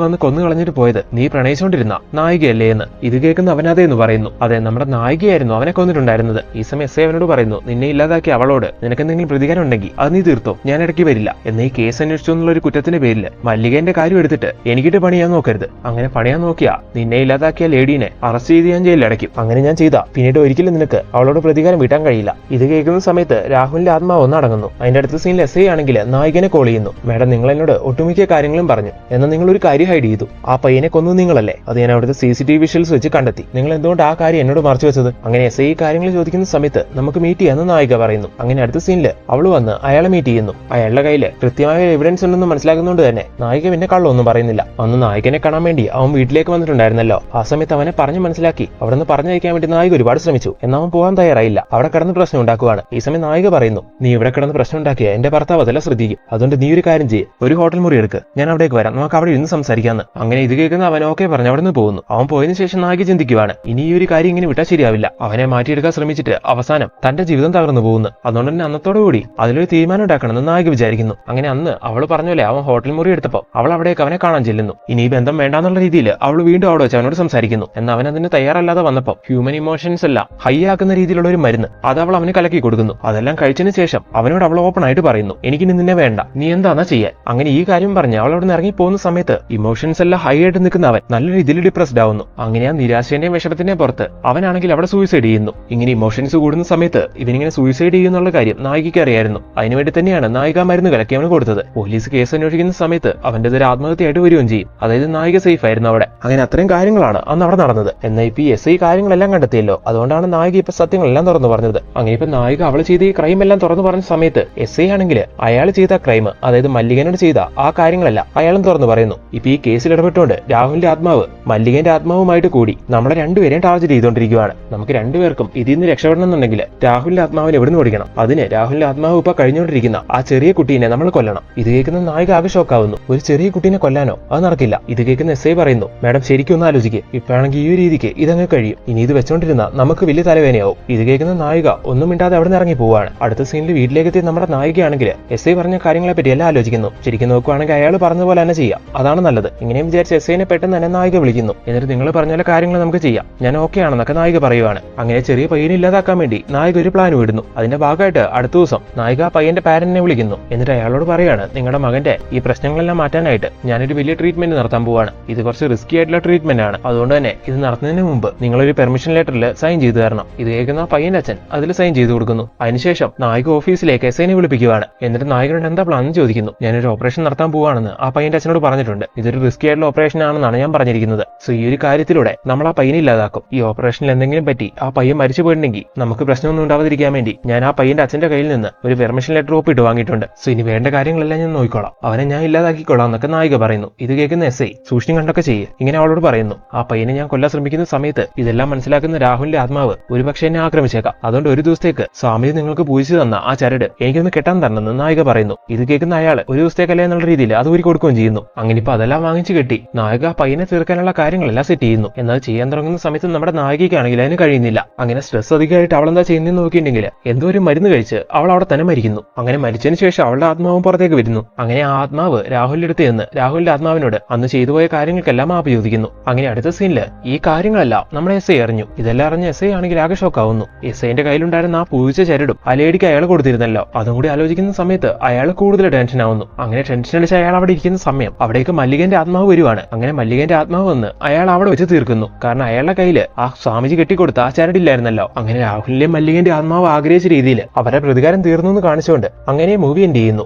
A: വന്ന് കൊന്നു കളഞ്ഞിട്ട് പോയത് നീ പ്രണയിച്ചുകൊണ്ടിരുന്ന നായികയല്ലേ എന്ന്. ഇത് കേൾക്കുന്ന അവനതേ എന്ന് പറയുന്നു. അതെ, നമ്മുടെ നായികയായിരുന്നു അവനെ കൊന്നിട്ടുണ്ടായിരുന്നത്. ഈ സമയം എസ് ഐ അവനോട് പറയുന്നു, നിന്നെ ഇല്ലാതാക്കി അവളോട് നിനക്ക് എന്തെങ്കിലും പ്രതികാരം ഉണ്ടെങ്കിൽ അത് നീ തീർത്തോ, ഞാൻ ഇടയ്ക്ക് വരില്ല. എന്ന ഈ കേസ് അന്വേഷിച്ചു എന്നുള്ള ഒരു കുറ്റത്തിന്റെ പേരിൽ മല്ലികന്റെ കാര്യം എടുത്തിട്ട് എനിക്കിട്ട് പണിയാൻ നോക്കരുത്. അങ്ങനെ പണി പറയാൻ നോക്കിയാ നിന്നെ ഇല്ലാതാക്കിയ ലേഡീനെ അറസ്റ്റ് ചെയ്ത് ഞാൻ ജയിലിൽ അടയ്ക്കും. അങ്ങനെ ഞാൻ ചെയ്ത പിന്നീട് ഒരിക്കലും നിനക്ക് അവളോട് പ്രതികാരം വീട്ടാൻ കഴിയില്ല. ഇത് കേൾക്കുന്ന സമയത്ത് രാഹുലിന്റെ ആത്മാവ് ഒന്നടങ്ങുന്നു. അതിന്റെ അടുത്ത സീനിൽ എസ് ഐ ആണെങ്കിൽ നായികനെ കോൾ ചെയ്യുന്നു. മാഡം, നിങ്ങൾ എന്നോട് ഒട്ടുമിക്ക കാര്യങ്ങളും പറഞ്ഞു, എന്നാൽ നിങ്ങൾ ഒരു കാര്യം ഹൈഡ് ചെയ്തു. ആ പയ്യനെ കൊന്നു നിങ്ങളല്ലേ? അത് ഞാൻ അവിടുത്തെ CCTV വിഷ്വൽസ് വെച്ച് കണ്ടെത്തി. നിങ്ങൾ എന്തുകൊണ്ട് ആ കാര്യം എന്നോട് മറച്ചു വെച്ചത്? അങ്ങനെ എസ് ഐ കാര്യങ്ങൾ ചോദിക്കുന്ന സമയത്ത് നമുക്ക് മീറ്റ് ചെയ്യാന്ന് നായിക പറയുന്നു. അങ്ങനെ അടുത്ത സീനില് അവൾ വന്ന് അയാളെ മീറ്റ് ചെയ്യുന്നു. അയാളുടെ കയ്യിൽ കൃത്യമായ എവിഡൻസ് ഉണ്ടെന്ന് മനസ്സിലാക്കുന്നതുകൊണ്ട് തന്നെ നായിക പിന്നെ കള്ളൊന്നും പറയുന്നില്ല. അന്ന് നായികനെ കാണാൻ വേണ്ടി അവൻ വീട്ടിലേക്ക് വന്നിട്ടുണ്ടായിരുന്നല്ലോ. ആ സമയത്ത് അവനെ പറഞ്ഞു മനസ്സിലാക്കി അവിടെ നിന്ന് പറഞ്ഞയക്കാൻ വേണ്ടി നായിക ഒരുപാട് ശ്രമിച്ചു. എന്നാൽ അവൻ പോകാൻ തയ്യാറായില്ല. അവിടെ കിടന്ന് പ്രശ്നം ഉണ്ടാക്കുവാണ്. ഈ സമയം നായിക പറയുന്നു, നീ ഇവിടെ കിടന്ന് പ്രശ്നം ഉണ്ടാക്കിയ എന്റെ ഭർത്താവ് അതെല്ലാം ശ്രദ്ധിക്കും. അതുകൊണ്ട് നീ ഒരു കാര്യം ചെയ്യ്, ഒരു ഹോട്ടൽ മുറി എടുക്ക്, ഞാൻ അവിടേക്ക് വരാം, നമുക്ക് അവിടെ ഇരുന്ന് സംസാരിക്കാന്ന്. അങ്ങനെ ഇത് കേൾക്കുന്ന അവൻ ഓക്കെ പറഞ്ഞു അവിടെ നിന്ന് പോകുന്നു. അവൻ പോയതിനു ശേഷം നായിക ചിന്തിക്കുവാണ്, ഇനി ഈ ഒരു കാര്യം ഇങ്ങനെ വിട്ടാൽ ശരിയാവില്ല. അവനെ മാറ്റിയെടുക്കാൻ ശ്രമിച്ചിട്ട് അവസാനം തന്റെ ജീവിതം തകർന്നു പോകുന്നു. അതുകൊണ്ട് തന്നെ അന്നത്തോടുകൂടി അതിലൊരു തീരുമാനം ഉണ്ടാക്കണമെന്ന് നായിക വിചാരിക്കുന്നു. അങ്ങനെ അന്ന് അവൾ പറഞ്ഞ അവൻ ഹോട്ടൽ മുറി എടുത്തപ്പോൾ അവൾ അവിടേക്ക് അവനെ കാണാൻ ചെല്ലുന്നു. ഇനി ഈ ബന്ധം വേണ്ടാന്നുള്ള രീതിയിൽ അവൾ വീണ്ടും അവിടെ വെച്ച് അവനോട് സംസാരിക്കുന്നു. എന്നാൽ അവൻ അതിന് തയ്യാറല്ലാതെ വന്നപ്പോൾ ഹ്യൂമൻ ഇമോഷൻസ് എല്ലാം ഹൈ ആക്കുന്ന രീതിയിലുള്ള ഒരു മരുന്ന് അത് അവൾ അവന് കലക്കി കൊടുക്കുന്നു. അതെല്ലാം കഴിച്ചതിന് ശേഷം അവനോട് അവൾ ഓപ്പൺ ആയിട്ട് പറയുന്നു, എനിക്ക് നിന്നെ വേണ്ട, നീ എന്താന്നാ ചെയ്യാൻ. അങ്ങനെ ഈ കാര്യം പറഞ്ഞ് അവൾ അവിടെ നിന്ന് ഇറങ്ങി പോകുന്ന സമയത്ത് ഇമോഷൻസ് എല്ലാം ഹൈ ആയിട്ട് നിൽക്കുന്ന അവൻ നല്ല രീതിയിൽ ഡിപ്രസ്ഡ് ആവുന്നു. അങ്ങനെ ആ നിരാശന്റെയും വിഷമത്തിന്റെയും പുറത്ത് അവനാണെങ്കിൽ അവിടെ സൂയിസൈഡ് ചെയ്യുന്നു. ഇങ്ങനെ ഇമോഷൻസ് കൂടുന്ന സമയത്ത് ഇവനിങ്ങനെ സൂയിസൈഡ് ചെയ്യുന്നുള്ള കാര്യം നായികയ്ക്ക് അറിയായിരുന്നു. അതിനുവേണ്ടി തന്നെയാണ് നായിക മരുന്ന് കലക്കി അവന് കൊടുത്തത്. പോലീസ് കേസ് അന്വേഷിക്കുന്ന സമയത്ത് അവന്റെ ഒരു ആത്മഹത്യയായിട്ട് വരികയും ചെയ്യും. അതായത് നായിക സേഫ് ആയിരുന്നു അവിടെ. അങ്ങനെ അത്രയും കാര്യങ്ങളാണ് അന്ന് അവിടെ നടന്നത്. എന്നാൽ ഇപ്പൊ SI കാര്യങ്ങളെല്ലാം കണ്ടെത്തിയല്ലോ, അതുകൊണ്ടാണ് നായിക ഇപ്പൊ സത്യങ്ങളെല്ലാം തുറന്നു പറഞ്ഞത്. അങ്ങനെ ഇപ്പൊ നായിക അവൾ ചെയ്ത ഈ ക്രൈം എല്ലാം തുറന്നു പറഞ്ഞ സമയത്ത് SI ആണെങ്കിൽ അയാൾ ചെയ്ത ക്രൈം, അതായത് മല്ലികനോട് ചെയ്ത ആ കാര്യങ്ങളല്ല അയാളും തുറന്നു പറയുന്നു. ഇപ്പൊ ഈ കേസിൽ ഇടപെട്ടുകൊണ്ട് രാഹുലിന്റെ ആത്മാവ് മല്ലികന്റെ ആത്മാവുമായിട്ട് കൂടി നമ്മളെ രണ്ടുപേരെയും ടാർഗറ്റ് ചെയ്തുകൊണ്ടിരിക്കുകയാണ്. നമുക്ക് രണ്ടുപേർക്കും ഇതിൽ നിന്ന് രക്ഷപ്പെടണം എന്നുണ്ടെങ്കിൽ രാഹുലിന്റെ ആത്മാവിനെ എവിടുന്ന് ഓടിക്കണം. അതിന് രാഹുലിന്റെ ആത്മാവ് ഇപ്പൊ കഴിഞ്ഞുകൊണ്ടിരിക്കുന്ന ആ ചെറിയ കുട്ടീനെ നമ്മൾ കൊല്ലണം. ഇത് കേൾക്കുന്ന നായിക ആകെ ഷോക്കാവുന്നു. ഒരു ചെറിയ കുട്ടീനെ കൊല്ലാനോ? അത് നടക്കില്ല. ഇത് കേൾക്കുന്ന SI പറയുന്നു, മാഡം ശരിക്കും ഒന്ന് ആലോചിക്കുക, ഇപ്പോഴാണെങ്കിൽ ഈ രീതിക്ക് ഇതങ്ങ് കഴിയും, ഇനി ഇത് വെച്ചോണ്ടിരുന്ന നമുക്ക് വലിയ തലവേനയാവും. ഇത് കേൾക്കുന്ന നായിക ഒന്നും മിണ്ടാതെ അവിടെ നിന്ന് ഇറങ്ങി പോവാണ്. അടുത്ത സീനിൽ വീട്ടിലേക്ക് എത്തി നമ്മുടെ നായികയാണെങ്കിൽ SI പറഞ്ഞ കാര്യങ്ങളെ പറ്റി എല്ലാം ആലോചിക്കുന്നു. ശരിക്കും നോക്കുവാണെങ്കിൽ അയാൾ പറഞ്ഞ പോലെ തന്നെ ചെയ്യാം, അതാണ് നല്ലത്. ഇങ്ങനെയും വിചാരിച്ച് SIനെ പെട്ടെന്ന് തന്നെ നായിക വിളിക്കുന്നു. എന്നിട്ട് നിങ്ങൾ പറഞ്ഞ പോലെ കാര്യങ്ങൾ നമുക്ക് ചെയ്യാം, ഞാൻ ഓക്കെ ആണെന്നൊക്കെ നായിക പറയുവാണ്. അങ്ങനെ ചെറിയ പയ്യനെ ഇല്ലാതാക്കാൻ വേണ്ടി നായിക ഒരു പ്ലാൻ വിടുന്നു. അതിന്റെ ഭാഗമായിട്ട് അടുത്ത ദിവസം നായിക ആ പയ്യന്റെ പാരന്റിനെ വിളിക്കുന്നു. എന്നിട്ട് അയാളോട് പറയാണ്, നിങ്ങളുടെ മകന്റെ ഈ പ്രശ്നങ്ങളെല്ലാം മാറ്റാനായിട്ട് ഞാനൊരു വലിയ ട്രീറ്റ്മെന്റ് നടത്താൻ പോവാണ്. ഇത് കുറച്ച് റിസ്കി ആയിട്ടുള്ള ട്രീറ്റ്മെന്റ് ആണ്. അതുകൊണ്ട് തന്നെ ഇത് നടത്തുന്നതിന് മുമ്പ് നിങ്ങളൊരു പെർമിഷൻ ലെറ്ററിൽ സൈൻ ചെയ്തു തരണം. ഇത് കേൾക്കുന്ന പയ്യന്റെ അച്ഛൻ അതിൽ സൈൻ ചെയ്തു കൊടുക്കുന്നു. അതിനുശേഷം നായിക ഓഫീസിലേക്ക് SIനെ വിളിപ്പിക്കുകയാണ്. എന്നിട്ട് നായികനോട് എന്താ പ്ലാൻ എന്ന് ചോദിക്കുന്നു. ഞാനൊരു ഓപ്പറേഷൻ നടത്താൻ പോവാണെന്ന് ആ പയ്യന്റെ അച്ഛനോട് പറഞ്ഞിട്ടുണ്ട്. ഇതൊരു റിസ്കി ആയിട്ടുള്ള ഓപ്പറേഷൻ ആണെന്നാണ് ഞാൻ പറഞ്ഞിരിക്കുന്നത്. സോ ഈ ഒരു കാര്യത്തിലൂടെ നമ്മൾ ആ പയ്യനെ ഇല്ലാതാക്കും. ഈ ഓപ്പറേഷനിൽ എന്തെങ്കിലും പറ്റി ആ പയ്യൻ മരിച്ചു പോയിട്ടുണ്ടെങ്കിൽ നമുക്ക് പ്രശ്നമൊന്നും ഉണ്ടാവാതിരിക്കാൻ വേണ്ടി ഞാൻ ആ പയ്യന്റെ അച്ഛന്റെ കയ്യിൽ നിന്ന് ഒരു പെർമിഷൻ ലെറ്റർ ഒപ്പിട്ട് വാങ്ങിയിട്ടുണ്ട്. സോ ഇനി വേണ്ട കാര്യങ്ങളെല്ലാം ഞാൻ നോക്കിക്കോളാം, അവനെ ഞാൻ ഇല്ലാതാക്കിക്കോളാം എന്നൊക്കെ നായിക പറയുന്നു. ഇത് കേൾക്കുന്ന SI സൂക്ഷിച്ചും കണ്ടൊക്കെ ചെയ്യ്, ഇങ്ങനെ അവളോട് പറയുന്നു. ആ പയ്യനെ ഞാൻ കൊല്ലാൻ ശ്രമിക്കുന്ന സമയത്ത് ഇതെല്ലാം മനസ്സിലാക്കുന്ന രാഹുലിന്റെ ആത്മാവ് ഒരുപക്ഷെ എന്നെ ആക്രമിച്ചേക്കാം. അതുകൊണ്ട് ഒരു ദിവസത്തേക്ക് സ്വാമി നിങ്ങൾക്ക് പൂജിച്ചു തന്ന ആ ചരട് എനിക്കൊന്ന് കെട്ടാൻ തരണമെന്ന് നായിക പറയുന്നു. ഇത് കേൾക്കുന്ന അയാൾ ഒരു ദിവസത്തേക്കല്ലേ എന്നുള്ള രീതിയിൽ അത് ഊരി കൊടുക്കുകയും ചെയ്യുന്നു. അങ്ങനെ ഇപ്പൊ അതെല്ലാം വാങ്ങിച്ചു കെട്ടി നായിക പയ്യനെ തീർക്കാനുള്ള കാര്യങ്ങളെല്ലാം സെറ്റ് ചെയ്യുന്നു. എന്നാൽ ചെയ്യാൻ തുടങ്ങുന്ന സമയത്ത് നമ്മുടെ നായികയ്ക്കാണെങ്കിൽ അതിന് കഴിയുന്നില്ല. അങ്ങനെ സ്ട്രെസ് അധികമായിട്ട് അവൾ എന്താ ചെയ്യുന്നതെന്ന് നോക്കിയിട്ടുണ്ടെങ്കിൽ എന്തോ ഒരു മരുന്ന് കഴിച്ച് അവൾ അവിടെ തന്നെ മരിക്കുന്നു. അങ്ങനെ മരിച്ചതിന് ശേഷം അവളുടെ ആത്മാവും പുറത്തേക്ക് വരുന്നു. അങ്ങനെ ആ ആത്മാവ് രാഹുലിന്റെ അടുത്ത് ചെന്ന് രാഹുലിന്റെ ആത്മാവിനോട് അന്ന് ചെയ്തു പോയ കാര്യങ്ങൾക്കെല്ലാം മാപ്പ് ചോദിക്കുന്നു. അങ്ങനെ അടുത്ത സീനില് ഈ കാര്യങ്ങളെല്ലാം നമ്മുടെ SI അറിഞ്ഞു. ഇതെല്ലാം അറിഞ്ഞ SI ആണെങ്കിൽ ആകെ ഷോക്കാവുന്നു. SIന്റെ കയ്യിലുണ്ടായിരുന്ന ആ പൂജിച്ച ചരടും ആ ലേഡിക്ക് അയാൾ കൊടുത്തിരുന്നല്ലോ, അതും കൂടി ആലോചിക്കുന്ന സമയത്ത് അയാൾ കൂടുതൽ ടെൻഷൻ ആവുന്നു. അങ്ങനെ ടെൻഷൻ അടിച്ച് അയാൾ അവിടെ ഇരിക്കുന്ന സമയം അവിടേക്ക് മല്ലികന്റെ ആത്മാവ് വരുവാണ്. അങ്ങനെ മല്ലികന്റെ ആത്മാവ് വന്ന് അയാൾ അവിടെ വെച്ച് തീർക്കുന്നു. കാരണം അയാളുടെ കയ്യിൽ ആ സ്വാമിജി കെട്ടിക്കൊടുത്ത ആ ചരടില്ലായിരുന്നല്ലോ. അങ്ങനെ രാഹുലിന്റെ മല്ലികന്റെ ആത്മാവ് ആഗ്രഹിച്ച രീതിയിൽ അവരുടെ പ്രതികാരം തീർന്നു എന്ന് കാണിച്ചുകൊണ്ട് അങ്ങനെ മൂവി എൻഡ് ചെയ്യുന്നു.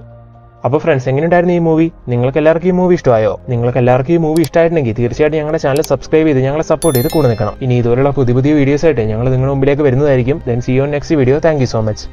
A: അപ്പോൾ ഫ്രണ്ട്സ്, എങ്ങനെയുണ്ടായിരുന്നു ഈ മൂവി? നിങ്ങൾക്ക് എല്ലാവർക്കും ഈ മൂവി ഇഷ്ടമായോ? നിങ്ങൾക്ക് എല്ലാവർക്കും ഈ മൂവി ഇഷ്ടമായിട്ടുണ്ടെങ്കിൽ തീർച്ചയായിട്ടും ഞങ്ങളുടെ ചാനൽ സബ്സ്ക്രൈബ് ചെയ്ത് ഞങ്ങളെ സപ്പോർട്ട് ചെയ്ത് കൂടെ നിൽക്കണം. ഇനി ഇതുപോലുള്ള പുതിയ വീഡിയോസ് ആയിട്ട് ഞങ്ങൾ നിങ്ങളുടെ മുമ്പിലേക്ക് വരുന്നതായിരിക്കും. Then see you on next video. Thank you so much.